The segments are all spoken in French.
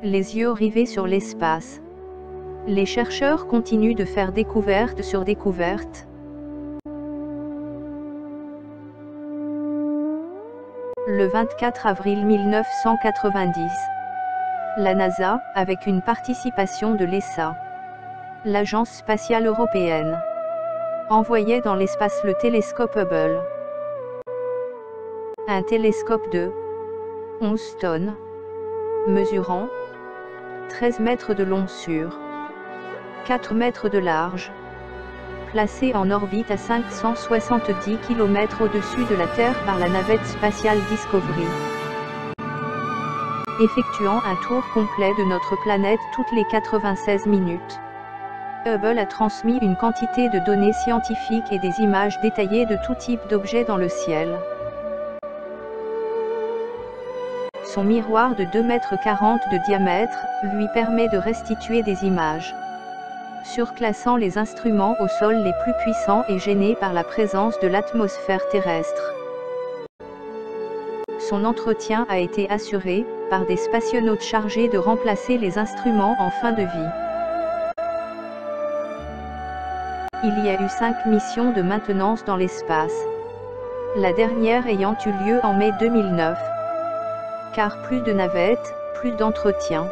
Les yeux rivés sur l'espace. Les chercheurs continuent de faire découverte sur découverte. Le 24 avril 1990. La NASA, avec une participation de l'ESA, l'Agence spatiale européenne, envoyait dans l'espace le télescope Hubble. Un télescope de 11 tonnes, mesurant 13 mètres de long sur 4 mètres de large, placé en orbite à 570 km au-dessus de la Terre par la navette spatiale Discovery. Effectuant un tour complet de notre planète toutes les 96 minutes. Hubble a transmis une quantité de données scientifiques et des images détaillées de tout type d'objets dans le ciel. Son miroir de 2,40 m de diamètre, lui permet de restituer des images, surclassant les instruments au sol les plus puissants et gênés par la présence de l'atmosphère terrestre. Son entretien a été assuré par des spationautes chargés de remplacer les instruments en fin de vie. Il y a eu 5 missions de maintenance dans l'espace, la dernière ayant eu lieu en mai 2009. Car plus de navettes, plus d'entretien.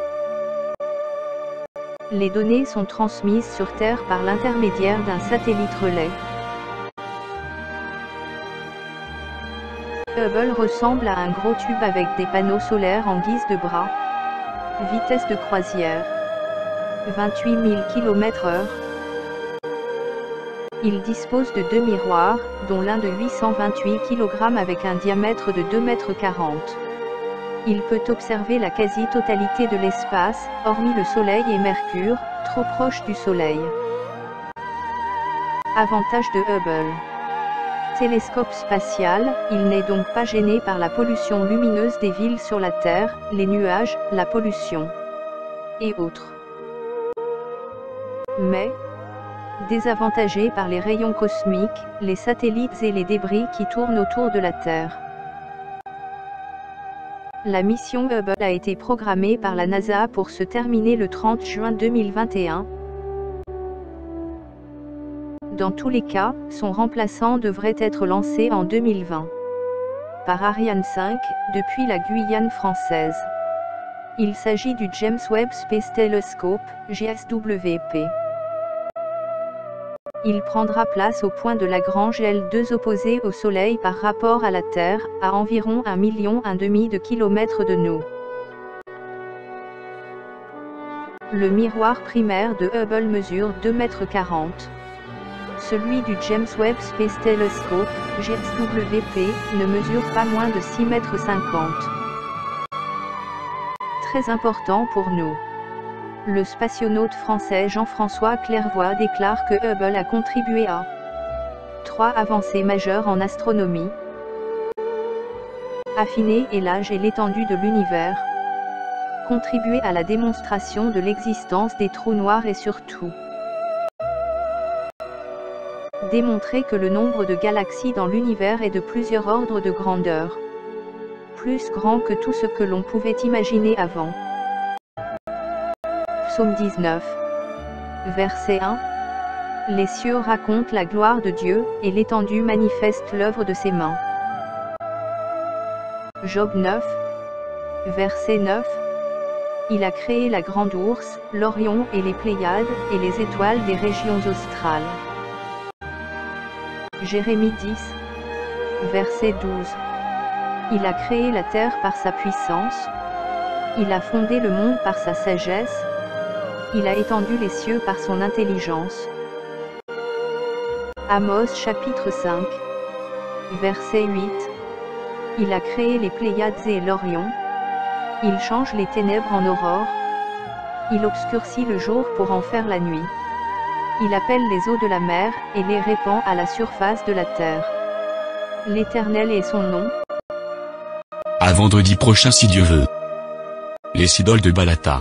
Les données sont transmises sur Terre par l'intermédiaire d'un satellite relais. Hubble ressemble à un gros tube avec des panneaux solaires en guise de bras. Vitesse de croisière 28 000 km/h. Il dispose de 2 miroirs, dont l'un de 828 kg avec un diamètre de 2,40 m. Il peut observer la quasi-totalité de l'espace, hormis le Soleil et Mercure, trop proches du Soleil. Avantage de Hubble. Télescope spatial, il n'est donc pas gêné par la pollution lumineuse des villes sur la Terre, les nuages, la pollution et autres. Mais, désavantagé par les rayons cosmiques, les satellites et les débris qui tournent autour de la Terre. La mission Hubble a été programmée par la NASA pour se terminer le 30 juin 2021. Dans tous les cas, son remplaçant devrait être lancé en 2020 par Ariane 5, depuis la Guyane française. Il s'agit du James Webb Space Telescope, JSWP. Il prendra place au point de Lagrange L2 opposé au Soleil par rapport à la Terre, à environ 1,5 million de kilomètres de nous. Le miroir primaire de Hubble mesure 2,40 m. Celui du James Webb Space Telescope, JSWP, ne mesure pas moins de 6,50 m. Très important pour nous. Le spationaute français Jean-François Clairvoy déclare que Hubble a contribué à 3 avancées majeures en astronomie. Affiner l'âge et l'étendue de l'univers. Contribuer à la démonstration de l'existence des trous noirs et surtout démontrer que le nombre de galaxies dans l'univers est de plusieurs ordres de grandeur. Plus grand que tout ce que l'on pouvait imaginer avant. Psaume 19. Verset 1. Les cieux racontent la gloire de Dieu, et l'étendue manifeste l'œuvre de ses mains. Job 9. Verset 9. Il a créé la grande ourse, l'Orion et les Pléiades, et les étoiles des régions australes. Jérémie 10. Verset 12. Il a créé la terre par sa puissance. Il a fondé le monde par sa sagesse. Il a étendu les cieux par son intelligence. Amos chapitre 5. Verset 8. Il a créé les Pléiades et l'Orion. Il change les ténèbres en aurore. Il obscurcit le jour pour en faire la nuit. Il appelle les eaux de la mer, et les répand à la surface de la terre. L'Éternel est son nom. À vendredi prochain si Dieu veut. Les idoles de Balata.